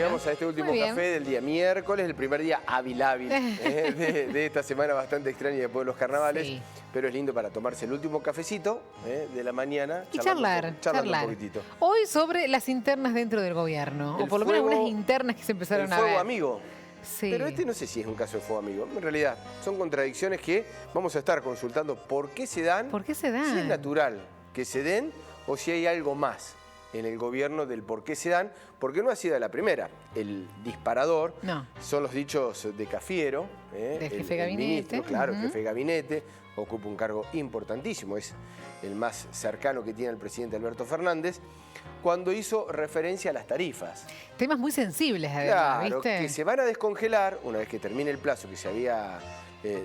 llegamos a este último café del día miércoles, el primer día hábil de esta semana bastante extraña después de los carnavales. Sí. Pero es lindo para tomarse el último cafecito de la mañana. Y charlar un poquitito. Hoy sobre las internas dentro del gobierno, o por lo menos algunas internas que se empezaron a ver. El fuego amigo. Sí. Pero no sé si es un caso de fuego amigo. En realidad son contradicciones que vamos a estar consultando por qué se dan. ¿Por qué se dan? Si es natural que se den o si hay algo más en el gobierno del por qué se dan, porque no ha sido la primera. El disparador son los dichos de Cafiero, del jefe de gabinete. Ministro, claro, el jefe de gabinete, ocupa un cargo importantísimo, es el más cercano que tiene el presidente Alberto Fernández, cuando hizo referencia a las tarifas. Temas muy sensibles, además, claro, ¿viste? Que se van a descongelar una vez que termine el plazo que se había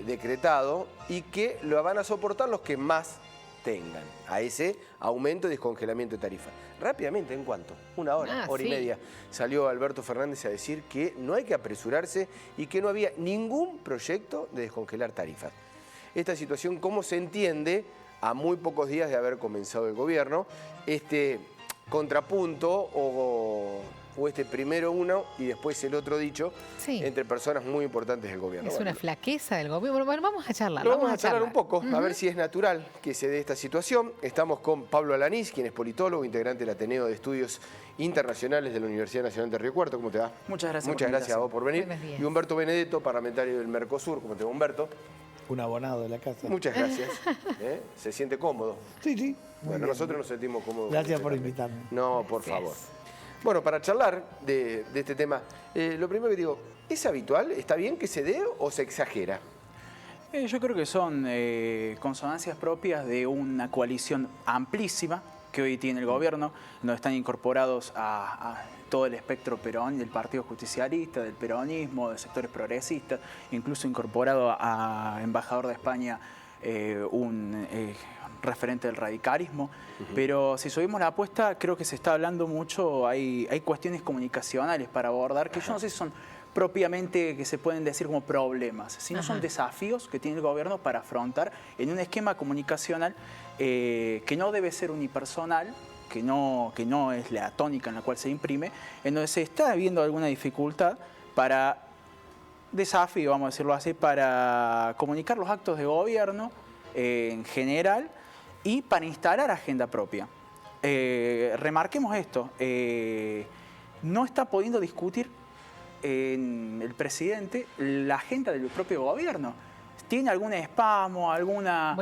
decretado y que lo van a soportar los que más tengan a ese aumento y descongelamiento de tarifa. Rápidamente, ¿en cuánto? Una hora, hora y media. Salió Alberto Fernández a decir que no hay que apresurarse y que no había ningún proyecto de descongelar tarifas. Esta situación, ¿cómo se entiende a muy pocos días de haber comenzado el gobierno? Este contrapunto o este primero uno y después el otro dicho entre personas muy importantes del gobierno. Es una flaqueza del gobierno. Bueno, vamos a charlar. Vamos a charlar un poco, a ver si es natural que se dé esta situación. Estamos con Pablo Alanís, quien es politólogo, integrante del Ateneo de Estudios Internacionales de la Universidad Nacional de Río Cuarto. ¿Cómo te va? Muchas gracias. Muchas gracias a vos por venir. Y Humberto Benedetto, parlamentario del Mercosur. ¿Cómo te va, Humberto? Un abonado de la casa. Muchas gracias. ¿Se siente cómodo? Sí, sí. Bueno, nosotros nos sentimos cómodos. Gracias por invitarme. No, por favor. Bueno, para charlar de este tema, lo primero que digo, ¿es habitual? ¿Está bien que se dé o se exagera? Yo creo que son consonancias propias de una coalición amplísima que hoy tiene el gobierno, donde están incorporados a todo el espectro perón, del Partido Justicialista, del peronismo, de sectores progresistas, incluso incorporado a embajador de España un referente del radicalismo. Pero si subimos la apuesta, creo que se está hablando mucho, hay cuestiones comunicacionales para abordar, que yo no sé si son propiamente que se pueden decir como problemas, sino son desafíos que tiene el gobierno para afrontar en un esquema comunicacional que no debe ser unipersonal, que no es la tónica en la cual se imprime, en donde se está viendo alguna dificultad para desafío, vamos a decirlo así, para comunicar los actos de gobierno en general y para instalar agenda propia. Remarquemos esto, no está pudiendo discutir el presidente la agenda del propio gobierno. ¿Tiene algún espasmo, alguna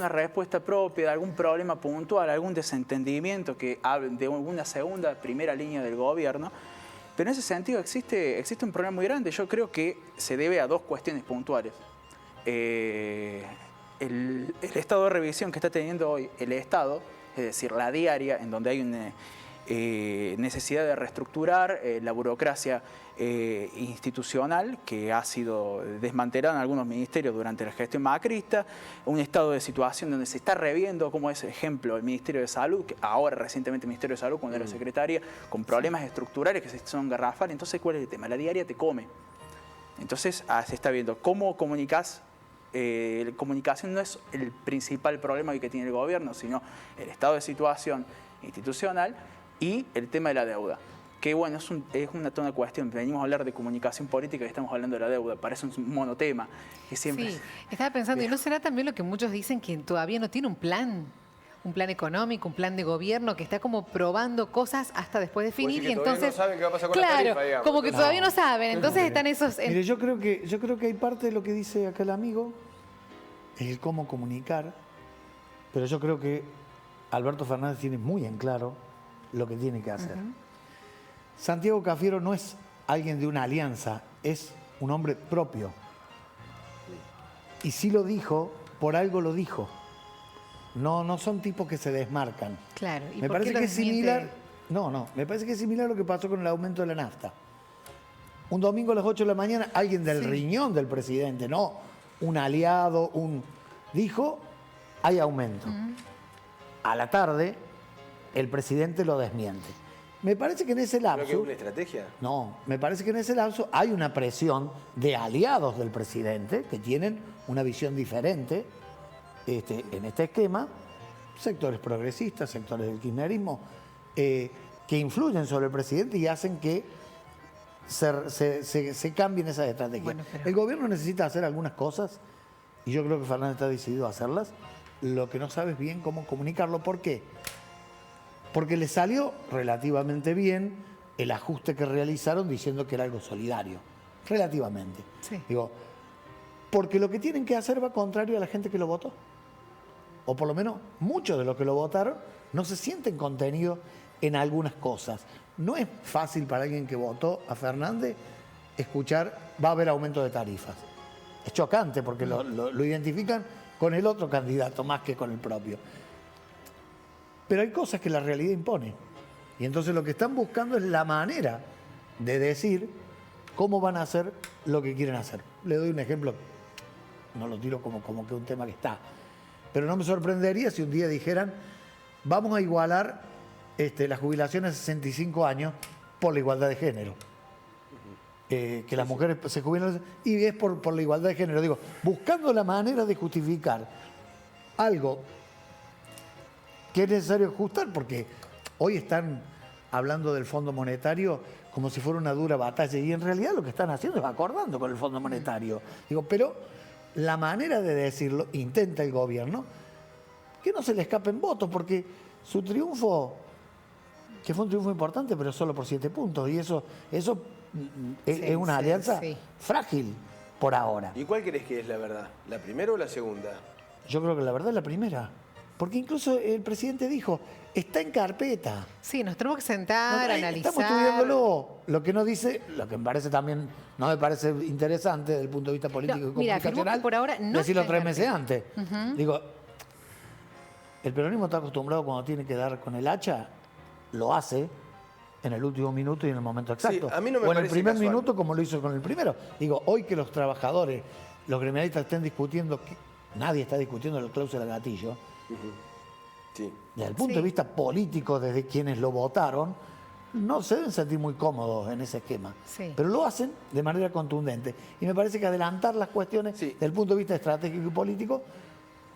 respuesta propia, de algún problema puntual, algún desentendimiento que hable de una segunda, primera línea del gobierno? Pero en ese sentido existe un problema muy grande. Yo creo que se debe a dos cuestiones puntuales. El estado de revisión que está teniendo hoy el Estado, es decir, la diaria, en donde hay una necesidad de reestructurar la burocracia institucional que ha sido desmantelada en algunos ministerios durante la gestión macrista, un estado de situación donde se está reviendo, como es ejemplo el Ministerio de Salud, que ahora recientemente el Ministerio de Salud cuando era secretaria, con problemas estructurales que son garrafales. Entonces, ¿cuál es el tema? La diaria te come. Entonces se está viendo cómo comunicas. La comunicación no es el principal problema que tiene el gobierno, sino el estado de situación institucional y el tema de la deuda. Que bueno, es una toda cuestión. Venimos a hablar de comunicación política y estamos hablando de la deuda. Parece un monotema. Que siempre estaba pensando, ¿y no será también lo que muchos dicen que todavía no tiene un plan económico, un plan de gobierno, que está como probando cosas hasta después de definir y entonces no saben qué va a pasar con la tarifa, digamos. Como que todavía no saben, entonces están esos... Mire, yo creo que hay parte de lo que dice acá el amigo, el cómo comunicar, pero yo creo que Alberto Fernández tiene muy en claro lo que tiene que hacer. Santiago Cafiero no es alguien de una alianza, es un hombre propio. Y si lo dijo, por algo lo dijo. No son tipos que se desmarcan. Claro. ¿Y me parece que es similar. Me parece que es similar a lo que pasó con el aumento de la nafta. Un domingo a las 8 de la mañana, alguien del riñón del presidente, no un aliado, dijo, hay aumento. A la tarde, el presidente lo desmiente. Me parece que en ese lapso... ¿Creo que es una estrategia? No, me parece que en ese lapso hay una presión de aliados del presidente que tienen una visión diferente en este esquema, sectores progresistas, sectores del kirchnerismo, que influyen sobre el presidente y hacen que se cambien esas estrategias. Bueno, pero- El gobierno necesita hacer algunas cosas y yo creo que Fernández está decidido a hacerlas. Lo que no sabe es bien cómo comunicarlo. ¿Por qué? Porque le salió relativamente bien el ajuste que realizaron diciendo que era algo solidario. Relativamente. Sí. Digo, porque lo que tienen que hacer va contrario a la gente que lo votó. O por lo menos muchos de los que lo votaron no se sienten contenidos en algunas cosas. No es fácil para alguien que votó a Fernández escuchar va a haber aumento de tarifas. Es chocante porque lo identifican con el otro candidato más que con el propio. Pero hay cosas que la realidad impone. Y entonces lo que están buscando es la manera de decir cómo van a hacer lo que quieren hacer. Le doy un ejemplo, no lo tiro como que un tema que está, pero no me sorprendería si un día dijeran vamos a igualar las jubilaciones a 65 años por la igualdad de género. Que las mujeres se jubilan y es por la igualdad de género. Digo, buscando la manera de justificar algo que es necesario ajustar, porque hoy están hablando del Fondo Monetario como si fuera una dura batalla y en realidad lo que están haciendo es acordando con el Fondo Monetario. Digo, pero la manera de decirlo intenta el gobierno que no se le escapen votos, porque su triunfo, que fue un triunfo importante, pero solo por 7 puntos, y eso es una alianza frágil por ahora. ¿Y cuál crees que es la verdad? ¿La primera o la segunda? Yo creo que la verdad es la primera. Porque incluso el presidente dijo, está en carpeta. Sí, nos tenemos que sentar, analizar. Estamos estudiándolo. Lo que no dice, lo que me parece también, no me parece interesante desde el punto de vista político y mira, afirmó comunicacional, que por ahora no decirlo está en 3 meses carpeta. antes. Digo, el peronismo está acostumbrado cuando tiene que dar con el hacha, lo hace en el último minuto y en el momento exacto. Sí, a mí no me o en el parece primer casual. minuto como lo hizo con el primero. Digo, hoy que los trabajadores, los gremialistas estén discutiendo, nadie está discutiendo la cláusula de gatillo, Sí. desde el punto de vista político, desde quienes lo votaron, no se deben sentir muy cómodos en ese esquema. Sí. Pero lo hacen de manera contundente. Y me parece que adelantar las cuestiones Sí. desde el punto de vista estratégico y político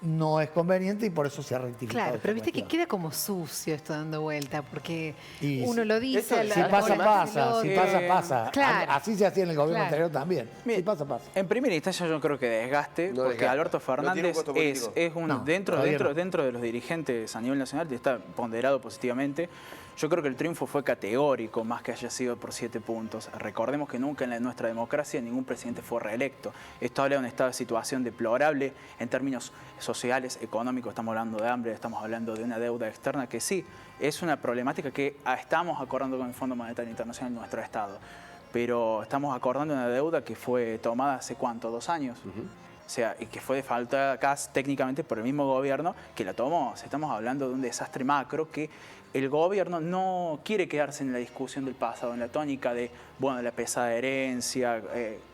no es conveniente y por eso se ha rectificado. Claro, esta pero viste que cuestión. queda como sucio esto dando vuelta, porque Y uno lo dice, esto- Si pasa, alguna pasa. hace Si lo- pasa, pasa. Claro. Así se hacía en el gobierno Claro. anterior también. Mire, Si pasa, pasa. En primera instancia yo creo que desgaste, No porque desgasta. Alberto No tiene un Fernández costo político. es un No, todavía no. dentro de los dirigentes a nivel nacional está ponderado positivamente. Yo creo que el triunfo fue categórico, más que haya sido por 7 puntos. Recordemos que nunca en nuestra democracia ningún presidente fue reelecto. Esto habla de un estado de situación deplorable en términos sociales, económicos. Estamos hablando de hambre, estamos hablando de una deuda externa que sí, es una problemática que estamos acordando con el Fondo Monetario Internacional en nuestro estado. Pero estamos acordando una deuda que fue tomada hace ¿cuánto? 2 años. O sea, y que fue de falta acá técnicamente por el mismo gobierno que la tomó. O sea, estamos hablando de un desastre macro que el gobierno no quiere quedarse en la discusión del pasado, en la tónica de, bueno, la pesada herencia,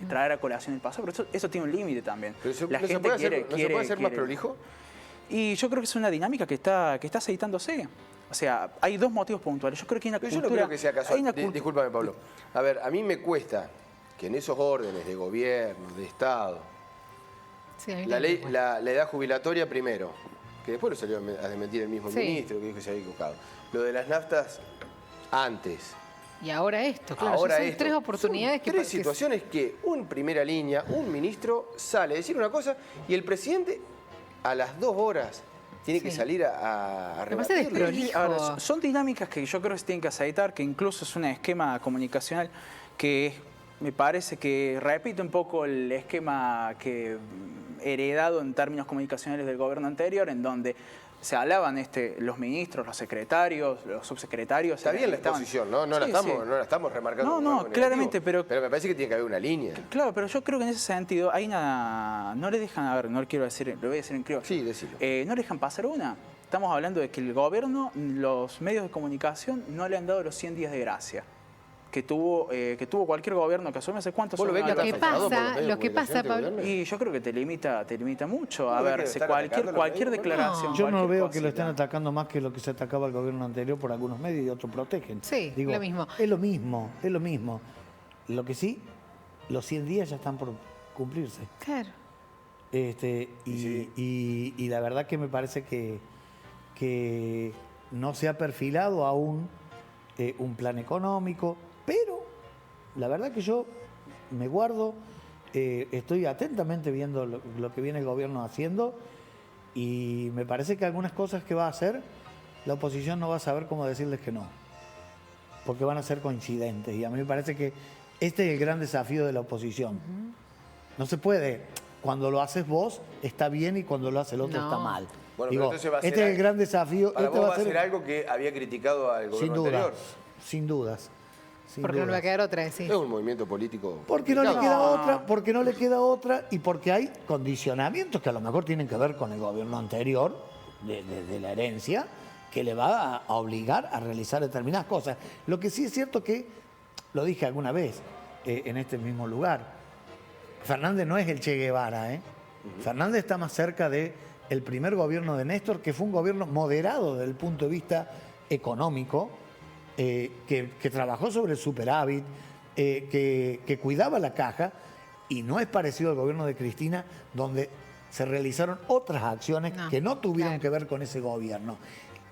traer a colación el pasado, pero eso tiene un límite también. Pero La ¿no se gente puede hacer, quiere- ¿no se puede hacer más quiere- prolijo? Y yo creo que es una dinámica que está aceitándose. O sea, hay 2 motivos puntuales. Yo creo que hay una Pero cultura... yo no creo que sea hay casual. una Discúlpame, Pablo. A ver, a mí me cuesta que en esos órdenes de gobierno, de Estado, Sí, a mí la también, ley, la edad jubilatoria primero, que después lo salió a desmentir el mismo Sí. ministro, que dijo que se había equivocado. Lo de las naftas antes. Y ahora esto, claro, Ahora ya son esto. 3 oportunidades Son que... tres situaciones que un primera línea, un ministro sale a decir una cosa y el presidente a las 2 horas tiene que Sí. salir a Me parece rebatirlo. desprolijo. Ahora, son dinámicas que yo creo que se tienen que aceitar, que incluso es un esquema comunicacional que me parece que repite un poco el esquema que heredado en términos comunicacionales del gobierno anterior, en donde se hablaban los ministros, los secretarios, los subsecretarios. Está bien la estaban- exposición, ¿no? No, Sí, la estamos, sí. no la estamos remarcando. No, como no, algo claramente, negativo, pero- me parece que tiene que haber una línea. Claro, pero yo creo que en ese sentido hay una... No le dejan, a ver, no lo quiero decir, lo voy a decir en criollo. Sí, decilo. No le dejan pasar una. Estamos hablando de que el gobierno, los medios de comunicación no le han dado los 100 días de gracia que tuvo cualquier gobierno que asume hace cuántos ¿Vos lo ves que Lo que está afectado por los pasa, medios de lo que pasa, comunicación Pablo... este gobierno? Y yo creo que te limita mucho. A ¿No ves ver, que si están atacando cualquier los medios? declaración. Yo no cualquier veo que lo cosita. estén atacando más que lo que se atacaba al gobierno anterior por algunos medios y otros protegen. Sí, lo mismo. Es lo mismo, es lo mismo. Lo que sí, los 100 días ya están por cumplirse. Claro. Y la verdad que me parece que no se ha perfilado aún un plan económico, pero la verdad que yo me guardo, estoy atentamente viendo lo que viene el gobierno haciendo y me parece que algunas cosas que va a hacer, la oposición no va a saber cómo decirles que no, porque van a ser coincidentes y a mí me parece que este es el gran desafío de la oposición. No se puede, cuando lo haces vos está bien y cuando lo hace el otro está mal. Bueno, Digo, pero entonces va a ser este es el gran desafío. Para este vos va a ser algo que había criticado al gobierno anterior. Sin dudas. Sin Porque no le va a dudas. quedar otra, decís. Es un movimiento político. Porque no le complicado. queda otra, porque no le queda otra y porque hay condicionamientos que a lo mejor tienen que ver con el gobierno anterior, de la herencia, que le va a obligar a realizar determinadas cosas. Lo que sí es cierto que, lo dije alguna vez en este mismo lugar, Fernández no es el Che Guevara, ¿eh? Fernández está más cerca del primer gobierno de Néstor, que fue un gobierno moderado desde el punto de vista económico, que trabajó sobre el superávit, que cuidaba la caja, y no es parecido al gobierno de Cristina, donde se realizaron otras acciones que no tuvieron que ver con ese gobierno.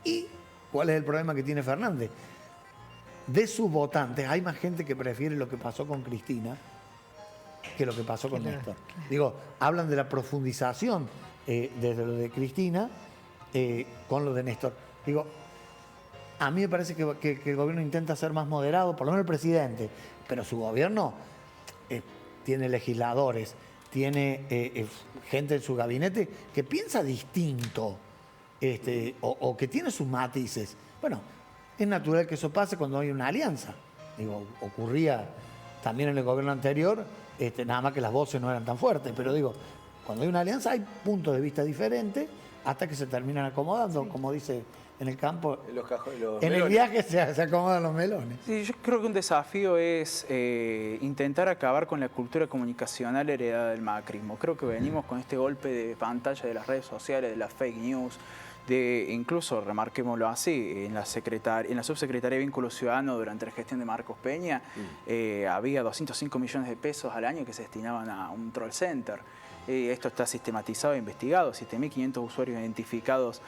¿Y cuál es el problema que tiene Fernández? De sus votantes, hay más gente que prefiere lo que pasó con Cristina que lo que pasó con Néstor. Digo, hablan de la profundización desde lo de Cristina con lo de Néstor. Digo, a mí me parece que el gobierno intenta ser más moderado, por lo menos el presidente, pero su gobierno tiene legisladores, tiene gente en su gabinete que piensa distinto o que tiene sus matices. Bueno, es natural que eso pase cuando hay una alianza. Digo, ocurría también en el gobierno anterior, nada más que las voces no eran tan fuertes, pero digo, cuando hay una alianza hay puntos de vista diferentes hasta que se terminan acomodando, como dice en el campo. En el viaje se acomodan los melones. Sí, yo creo que un desafío es intentar acabar con la cultura comunicacional heredada del macrismo. Creo que venimos con este golpe de pantalla de las redes sociales, de las fake news, de incluso, remarquémoslo así, en la subsecretaría de Vínculo Ciudadano durante la gestión de Marcos Peña había 205 millones de pesos al año que se destinaban a un troll center. Esto está sistematizado e investigado, 7.500 usuarios identificados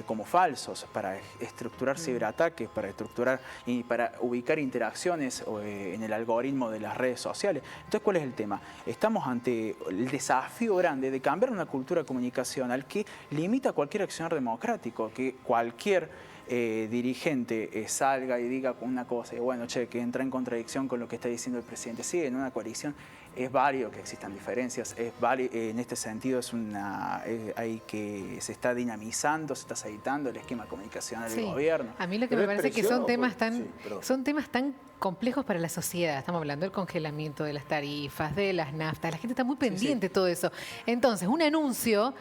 como falsos para estructurar ciberataques, para estructurar y para ubicar interacciones en el algoritmo de las redes sociales. Entonces, ¿cuál es el tema? Estamos ante el desafío grande de cambiar una cultura comunicacional que limita cualquier accionar democrático, que cualquier dirigente salga y diga una cosa, y bueno, che, que entra en contradicción con lo que está diciendo el presidente. Sí, en una coalición es válido que existan diferencias, es válido, en este sentido es hay que se está dinamizando, se está aceitando el esquema comunicacional del gobierno. A mí lo que me parece que son temas tan complejos para la sociedad. Estamos hablando del congelamiento de las tarifas, de las naftas, la gente está muy pendiente de todo eso. Entonces, un anuncio...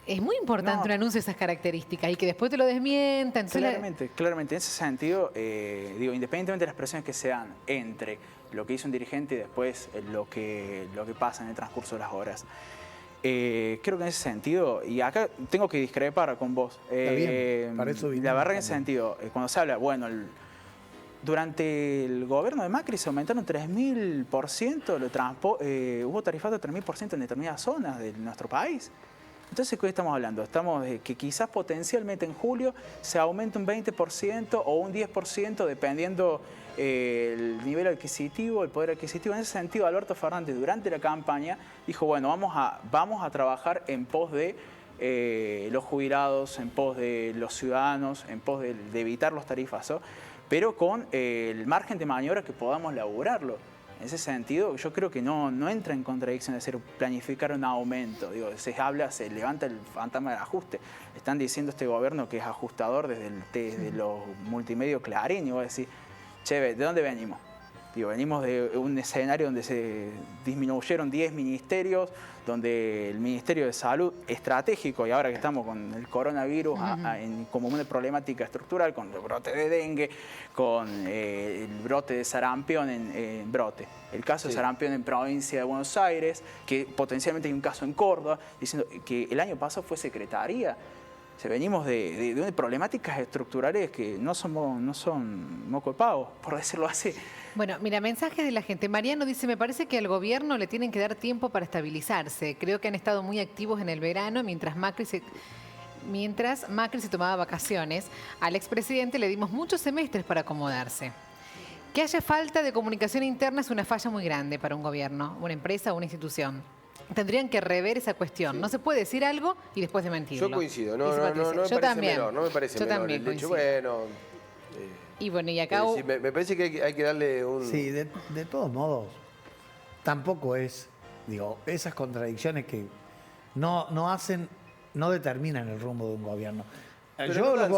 Es muy importante un anuncio de esas características y que después te lo desmientan. Claramente. En ese sentido, digo, independientemente de las presiones que se dan entre lo que hizo un dirigente y después lo que pasa en el transcurso de las horas, creo que en ese sentido, y acá tengo que discrepar con vos, Está bien, para eso la verdad en ese sentido, cuando se habla, bueno, durante el gobierno de Macri se aumentaron 3.000%, hubo tarifato de 3.000% en determinadas zonas de nuestro país. Entonces, ¿qué estamos hablando? Estamos de que quizás potencialmente en julio se aumente un 20% o un 10% dependiendo el nivel adquisitivo, el poder adquisitivo. En ese sentido, Alberto Fernández durante la campaña dijo, bueno, vamos a trabajar en pos de los jubilados, en pos de los ciudadanos, en pos de evitar los tarifazos, pero con el margen de maniobra que podamos laburarlo. En ese sentido, yo creo que no entra en contradicción de hacer planificar un aumento. Digo, se levanta el fantasma del ajuste. Están diciendo este gobierno que es ajustador desde los multimedios Clarín. Y voy a decir, che, ¿de dónde venimos? Digo, venimos de un escenario donde se disminuyeron 10 ministerios, donde el Ministerio de Salud estratégico, y ahora que estamos con el coronavirus como una problemática estructural, con el brote de dengue, con el brote de sarampión en brote. El caso de sarampión en provincia de Buenos Aires, que potencialmente hay un caso en Córdoba, diciendo que el año pasado fue secretaría. O sea, venimos de problemáticas estructurales que no son moco de pavo, por decirlo así. Bueno, mira, mensajes de la gente. Mariano dice, me parece que al gobierno le tienen que dar tiempo para estabilizarse. Creo que han estado muy activos en el verano mientras Macri se tomaba vacaciones. Al expresidente le dimos muchos semestres para acomodarse. Que haya falta de comunicación interna es una falla muy grande para un gobierno, una empresa o una institución. Tendrían que rever esa cuestión. Sí. No se puede decir algo y después de mentirlo. Yo coincido, no me parece menor, no me parece menor. También el hecho, y bueno, y acá... Sí, me parece que hay que darle un... Sí, de todos modos, tampoco es, digo, esas contradicciones que no determinan el rumbo de un gobierno. Yo los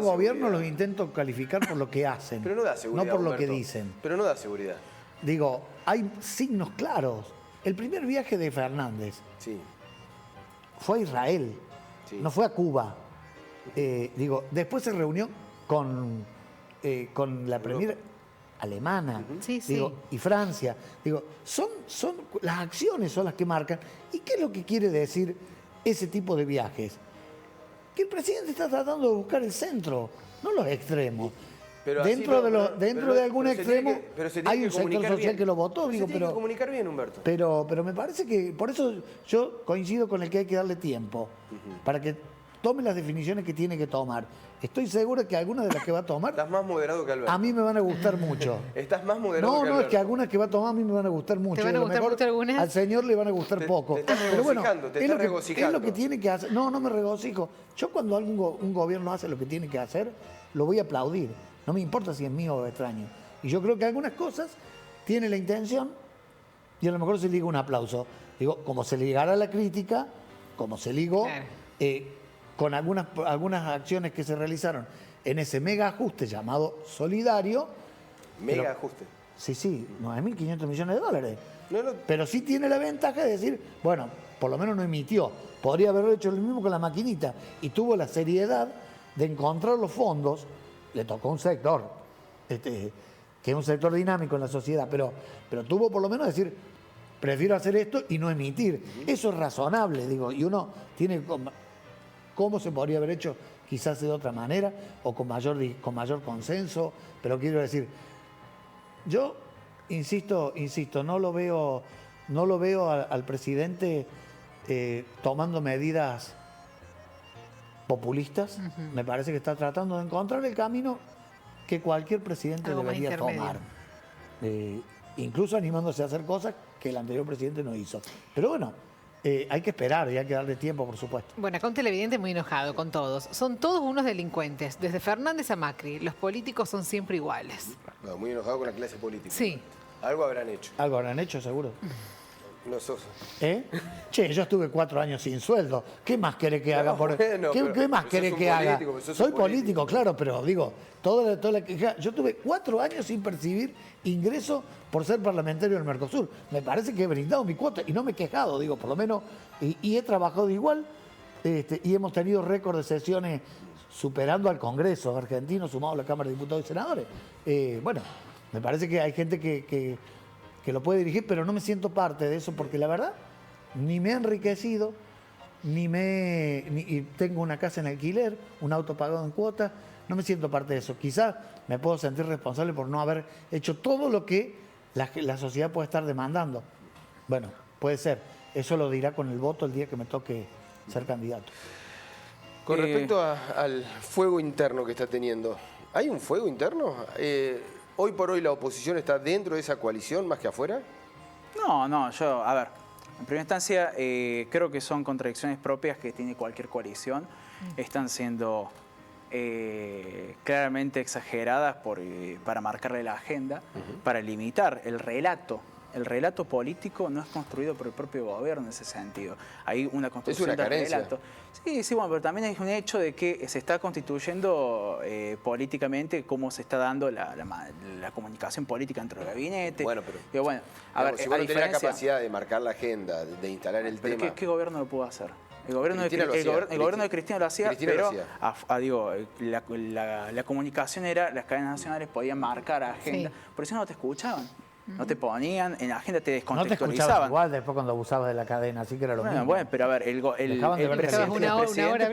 gobiernos los intento calificar por lo que hacen, pero no da seguridad, no por Humberto, lo que dicen. Pero no da seguridad. Digo, hay signos claros. El primer viaje de Fernández fue a Israel, no fue a Cuba. Después se reunió con la premier alemana y Francia. Son las acciones son las que marcan. ¿Y qué es lo que quiere decir ese tipo de viajes? Que el presidente está tratando de buscar el centro, no los extremos. Pero dentro de algún extremo hay un sector social que lo votó. Tiene que comunicar bien, Humberto. Pero me parece que, por eso yo coincido con el que hay que darle tiempo, para que tome las definiciones que tiene que tomar. Estoy seguro que algunas de las que va a tomar... Estás más moderado que Alberto. A mí me van a gustar mucho. Estás más moderado que Alberto. No, es que algunas que va a tomar a mí me van a gustar mucho. ¿Te van a gustar mucho algunas? Al señor le van a gustar poco. Te estás regocijando, es lo que tiene que hacer. No me regocijo. Yo cuando un gobierno hace lo que tiene que hacer, lo voy a aplaudir. No me importa si es mío o extraño. Y yo creo que algunas cosas tiene la intención y a lo mejor se liga un aplauso. Como se ligara la crítica, como se ligó con algunas acciones que se realizaron en ese mega ajuste llamado solidario. ¿Mega ajuste? Sí, 9.500 millones de dólares. Pero sí tiene la ventaja de decir, bueno, por lo menos no emitió. Podría haberlo hecho lo mismo con la maquinita y tuvo la seriedad de encontrar los fondos. Le tocó un sector, que es un sector dinámico en la sociedad, pero tuvo por lo menos decir, prefiero hacer esto y no emitir. Eso es razonable, y uno tiene cómo se podría haber hecho quizás de otra manera o con mayor consenso, pero quiero decir, yo insisto, no lo veo al presidente tomando medidas populistas. Me parece que está tratando de encontrar el camino que cualquier presidente debería tomar. Incluso animándose a hacer cosas que el anterior presidente no hizo. Pero bueno, hay que esperar y hay que darle tiempo, por supuesto. Bueno, acá un televidente muy enojado con todos. Son todos unos delincuentes, desde Fernández a Macri. Los políticos son siempre iguales. No, muy enojado con la clase política. Sí. Algo habrán hecho. Algo habrán hecho, seguro. No sos. Che, yo estuve 4 años sin sueldo. ¿Qué más querés que haga? ¿Qué más querés que haga? Soy político, claro, pero yo tuve 4 años sin percibir ingreso por ser parlamentario del Mercosur. Me parece que he brindado mi cuota y no me he quejado, por lo menos, y he trabajado igual, y hemos tenido récord de sesiones superando al Congreso argentino, sumado a la Cámara de Diputados y Senadores. Bueno, me parece que hay gente que lo puede dirigir, pero no me siento parte de eso, porque la verdad, ni me he enriquecido, y tengo una casa en alquiler, un auto pagado en cuotas, no me siento parte de eso. Quizás me puedo sentir responsable por no haber hecho todo lo que la sociedad puede estar demandando. Bueno, puede ser. Eso lo dirá con el voto el día que me toque ser candidato. Con respecto al fuego interno que está teniendo, ¿hay un fuego interno? ¿Hoy por hoy la oposición está dentro de esa coalición más que afuera? No, a ver, en primera instancia creo que son contradicciones propias que tiene cualquier coalición. Están siendo claramente exageradas para marcarle la agenda, para limitar el relato. El relato político no es construido por el propio gobierno en ese sentido. Hay una construcción del relato. Sí, bueno, pero también hay un hecho de que se está constituyendo políticamente cómo se está dando la comunicación política entre el gabinete. Bueno, pero a ver, si vos no tenés la capacidad de marcar la agenda, de instalar el tema... ¿Qué gobierno lo pudo hacer? El gobierno de Cristina lo hacía, pero la comunicación era, las cadenas nacionales podían marcar agenda, por eso no te escuchaban. No te ponían, en la agenda te descontextualizaban. No te escuchaban igual después cuando abusabas de la cadena, así que era lo mismo. Bueno, pero a ver, el presidente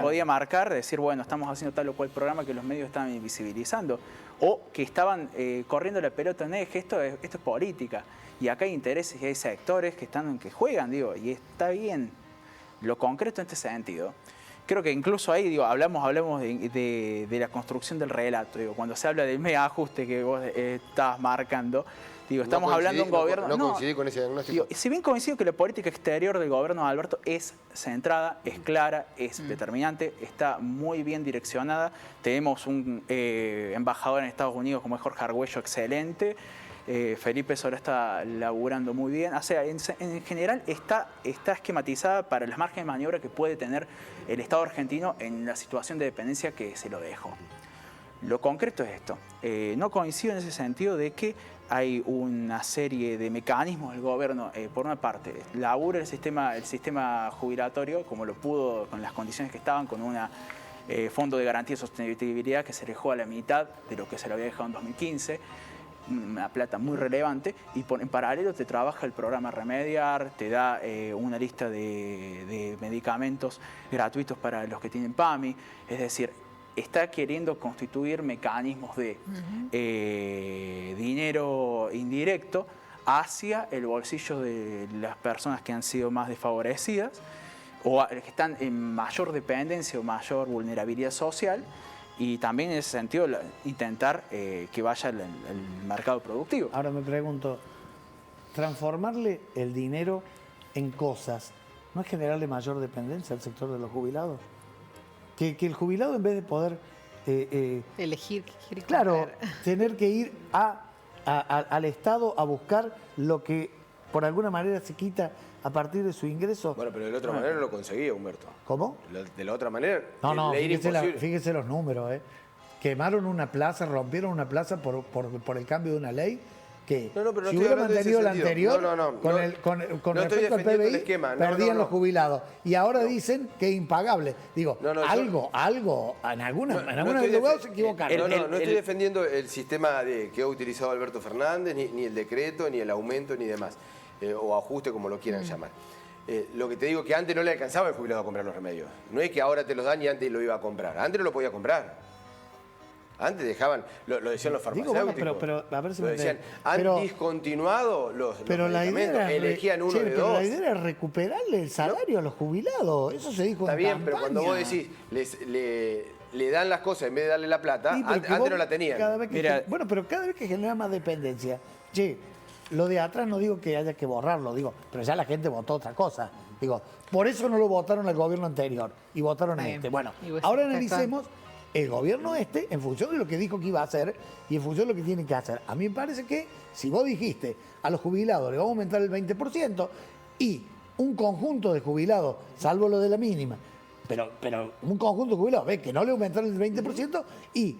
podía marcar, decir, bueno, estamos haciendo tal o cual programa que los medios estaban invisibilizando, o que estaban corriendo la pelota en eje, esto es política, y acá hay intereses y hay sectores que juegan, y está bien. Lo concreto en este sentido creo que incluso ahí, digo, hablamos de la construcción del relato. Digo, cuando se habla del mega ajuste que vos estás marcando, digo, estamos hablando de un gobierno... No coincidí con ese diagnóstico. Digo, si bien coincido que la política exterior del gobierno de Alberto es centrada, es clara, es determinante, está muy bien direccionada. Tenemos un embajador en Estados Unidos como es Jorge Argüello, excelente. Felipe Solá está laburando muy bien. O sea, en general está esquematizada para los márgenes de maniobra que puede tener el Estado argentino en la situación de dependencia que se lo dejó. Lo concreto es esto. No coincido en ese sentido de que hay una serie de mecanismos del gobierno, por una parte, labura el sistema jubilatorio como lo pudo con las condiciones que estaban, con un fondo de garantía de sostenibilidad que se dejó a la mitad de lo que se lo había dejado en 2015, una plata muy relevante, y en paralelo te trabaja el programa Remediar, te da una lista de medicamentos gratuitos para los que tienen PAMI, es decir, está queriendo constituir mecanismos de dinero indirecto hacia el bolsillo de las personas que han sido más desfavorecidas o que están en mayor dependencia o mayor vulnerabilidad social, y también en ese sentido intentar que vaya el mercado productivo. Ahora me pregunto, transformarle el dinero en cosas, ¿no es generarle mayor dependencia al sector de los jubilados? Que el jubilado, en vez de poder... elegir qué quiere comprar. Claro, tener que ir al Estado a buscar lo que por alguna manera se quita a partir de su ingreso. Bueno, pero de la otra manera no lo conseguía, Humberto. ¿Cómo? De la otra manera. No, le era imposible. fíjese los números. Quemaron una plaza, rompieron una plaza por el cambio de una ley que pero no si hubiera mantenido la anterior, con respecto al PBI, esquema. perdían los jubilados. Y ahora dicen que es impagable. Digo, algo, en algunos lugares se equivocaron. No estoy defendiendo el sistema que ha utilizado Alberto Fernández, ni el decreto, ni el aumento, ni demás. O ajuste, como lo quieran llamar. Lo que te digo es que antes no le alcanzaba el jubilado a comprar los remedios. No es que ahora te los dan y antes lo iba a comprar. Antes no lo podía comprar. Antes dejaban, lo decían los farmacéuticos. Digo, bueno, pero a ver si lo decían, han discontinuado los medicamentos, elegían uno de dos. La idea era recuperarle el salario a los jubilados. Eso se dijo en campaña. Está bien, pero cuando vos decís, le dan las cosas en vez de darle la plata, antes no la tenían. Pero cada vez que genera más dependencia, lo de atrás no digo que haya que borrarlo, pero ya la gente votó otra cosa. Por eso no lo votaron al gobierno anterior y votaron a este. Bueno, ahora analicemos el gobierno en función de lo que dijo que iba a hacer y en función de lo que tiene que hacer. A mí me parece que si vos dijiste a los jubilados le vamos a aumentar el 20% y un conjunto de jubilados, salvo lo de la mínima, pero un conjunto de jubilados ve que no le aumentaron el 20% y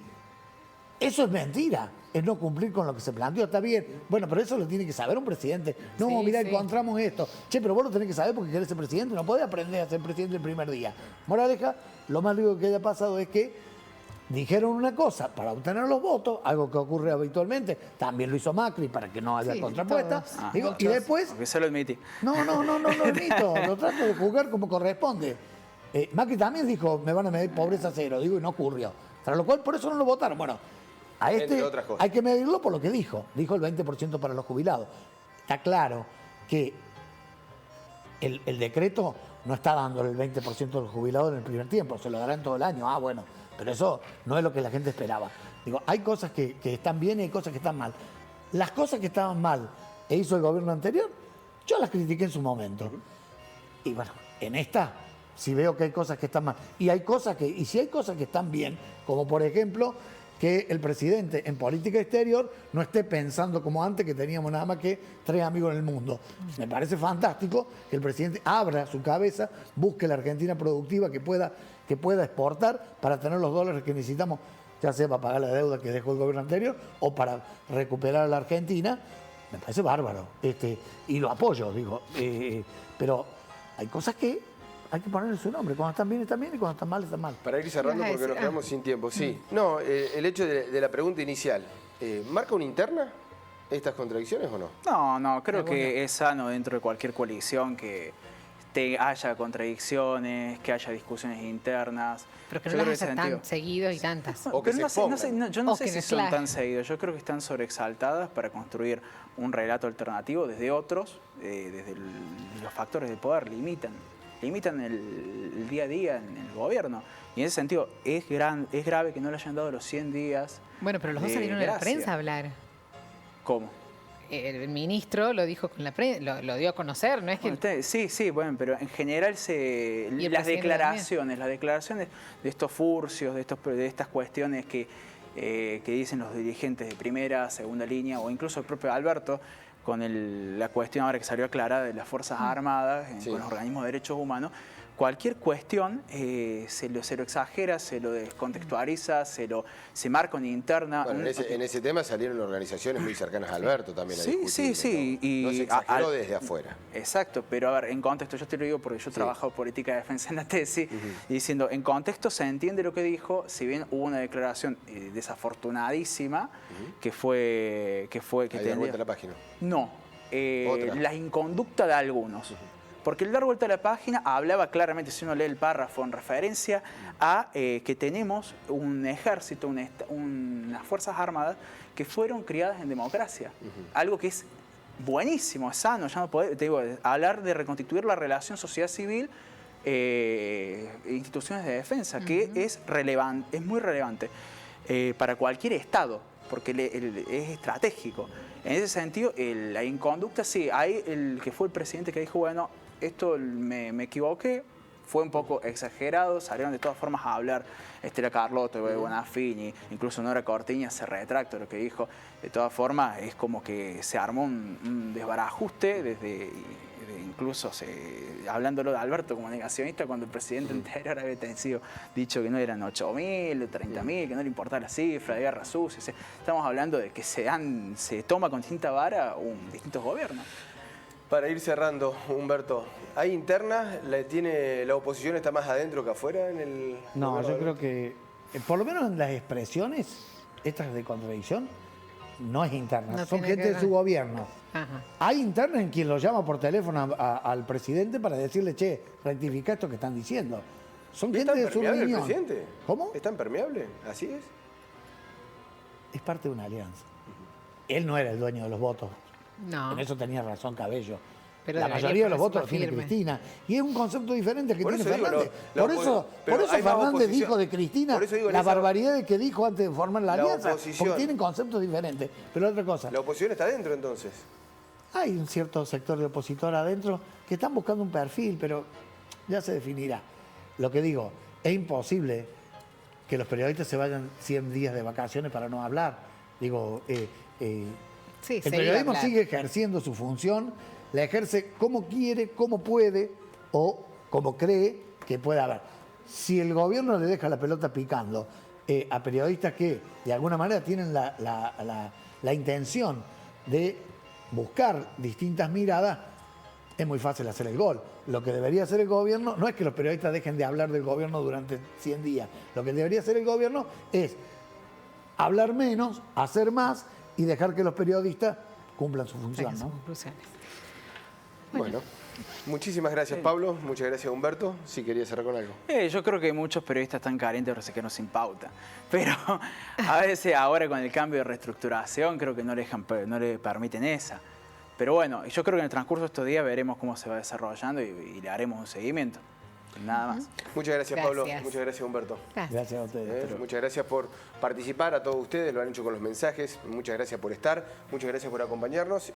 eso es mentira, es no cumplir con lo que se planteó. Está bien, bueno, pero eso lo tiene que saber un presidente. No, mirá, encontramos esto. Pero vos lo tenés que saber porque querés ser presidente, no podés aprender a ser presidente el primer día. Moraleja, lo más lindo que haya pasado es que dijeron una cosa para obtener los votos, algo que ocurre habitualmente, también lo hizo Macri para que no haya contrapuesta, y después... Porque se lo admití. No lo admito, lo trato de juzgar como corresponde. Macri también dijo, me van a medir pobreza cero, y no ocurrió. Tras lo cual, por eso no lo votaron. Bueno, a este hay que medirlo por lo que dijo el 20% para los jubilados. Está claro que el decreto no está dándole el 20% a los jubilados en el primer tiempo, se lo dará en todo el año. Bueno. Pero eso no es lo que la gente esperaba. Hay cosas que están bien y hay cosas que están mal. Las cosas que estaban mal e hizo el gobierno anterior, yo las critiqué en su momento. Y bueno, en esta sí veo que hay cosas que están mal. Y si hay cosas que están bien, como por ejemplo que el presidente en política exterior no esté pensando como antes que teníamos nada más que 3 amigos en el mundo. Me parece fantástico que el presidente abra su cabeza, busque la Argentina productiva que pueda exportar para tener los dólares que necesitamos, ya sea para pagar la deuda que dejó el gobierno anterior o para recuperar a la Argentina. Me parece bárbaro. Y lo apoyo, pero hay cosas que hay que ponerle su nombre. Cuando están bien y cuando están mal. Para ir cerrando porque nos quedamos sin tiempo. Sí. No, el hecho de la pregunta inicial, ¿marca una interna estas contradicciones o no? No, creo que es sano dentro de cualquier coalición que haya contradicciones, que haya discusiones internas. Pero que no las haya tan seguidos y tantas. O que yo no sé si son tan seguidos. Yo creo que están sobreexaltadas para construir un relato alternativo desde otros, desde los factores de poder limitan limitan el día a día en el gobierno. Y en ese sentido, es grave que no le hayan dado los 100 días. Bueno, pero los dos salieron a la prensa a hablar. ¿Cómo? El ministro lo dijo con la prensa, lo dio a conocer, ¿no es que...? Sí, bueno, pero en general las declaraciones de estos furcios, de estas cuestiones que dicen los dirigentes de primera, segunda línea, o incluso el propio Alberto, con la cuestión ahora que salió aclarada de las Fuerzas Armadas, con los organismos de derechos humanos, cualquier cuestión se lo exagera, se lo descontextualiza, se marca una interna. Bueno, en ese tema salieron organizaciones muy cercanas a Alberto también a discutir. Sí. No se exageró desde afuera. Exacto, pero a ver, en contexto, yo te lo digo porque yo trabajo política de defensa en la tesis, y diciendo, en contexto se entiende lo que dijo, si bien hubo una declaración desafortunadísima, que fue... ¿Hay dar vuelta a la página? No, la inconducta de algunos. Porque el dar vuelta a la página hablaba claramente, si uno lee el párrafo en referencia a que tenemos un ejército, unas fuerzas armadas que fueron criadas en democracia. Algo que es buenísimo, es sano. Ya no te digo, hablar de reconstituir la relación sociedad civil, instituciones de defensa, que es relevante, es muy relevante para cualquier Estado, porque es estratégico. En ese sentido, la inconducta, sí, hay el que fue el presidente que dijo, bueno, esto me equivoqué, fue un poco exagerado, salieron de todas formas a hablar Estela Carlotto, Bonafini, incluso Nora Cortiñas se retracta lo que dijo. De todas formas, es como que se armó un desbarajuste, incluso hablándolo de Alberto como negacionista, cuando el presidente anterior había dicho que no eran 8.000, 30.000, que no le importaba la cifra, de guerra sucia. Estamos hablando de que se toma con distinta vara distintos gobiernos. Para ir cerrando, Humberto, ¿hay internas? ¿La oposición está más adentro que afuera en el...? No, yo creo que, por lo menos en las expresiones, estas de contradicción, no es interna, no son gente de su gobierno. Ajá. Hay internas en quien lo llama por teléfono al presidente para decirle, che, rectifica esto que están diciendo. Son gente de su reunión. ¿Es tan permeable el presidente? ¿Cómo? ¿Es tan permeable? ¿Así es? Es parte de una alianza. Él no era el dueño de los votos. No. En eso tenía razón Cabello. Pero la mayoría de los votos los tiene Cristina. Y es un concepto diferente que tiene Fernández. Por eso Fernández dijo de Cristina la barbaridad de que dijo antes de formar la alianza. Porque tienen conceptos diferentes. Pero otra cosa. ¿La oposición está adentro entonces? Hay un cierto sector de opositor adentro que están buscando un perfil, pero ya se definirá. Lo que digo, es imposible que los periodistas se vayan 100 días de vacaciones para no hablar. Digo, el periodismo sigue ejerciendo su función, la ejerce como quiere, como puede o como cree que puede haber. Si el gobierno le deja la pelota picando a periodistas que de alguna manera tienen la intención de buscar distintas miradas, es muy fácil hacer el gol. Lo que debería hacer el gobierno no es que los periodistas dejen de hablar del gobierno durante 100 días. Lo que debería hacer el gobierno es hablar menos, hacer más y dejar que los periodistas cumplan su función, ¿no? Bueno, muchísimas gracias, Pablo. Muchas gracias, Humberto. Si querías cerrar con algo. Yo creo que muchos periodistas están carentes pero se quedan sin pauta. Pero a veces ahora con el cambio de reestructuración creo que no le permiten esa. Pero bueno, yo creo que en el transcurso de estos días veremos cómo se va desarrollando y le haremos un seguimiento. Nada más. Muchas gracias, Pablo. Muchas gracias, Humberto. Gracias a ustedes. Muchas gracias por participar, a todos ustedes, lo han hecho con los mensajes. Muchas gracias por estar, muchas gracias por acompañarnos.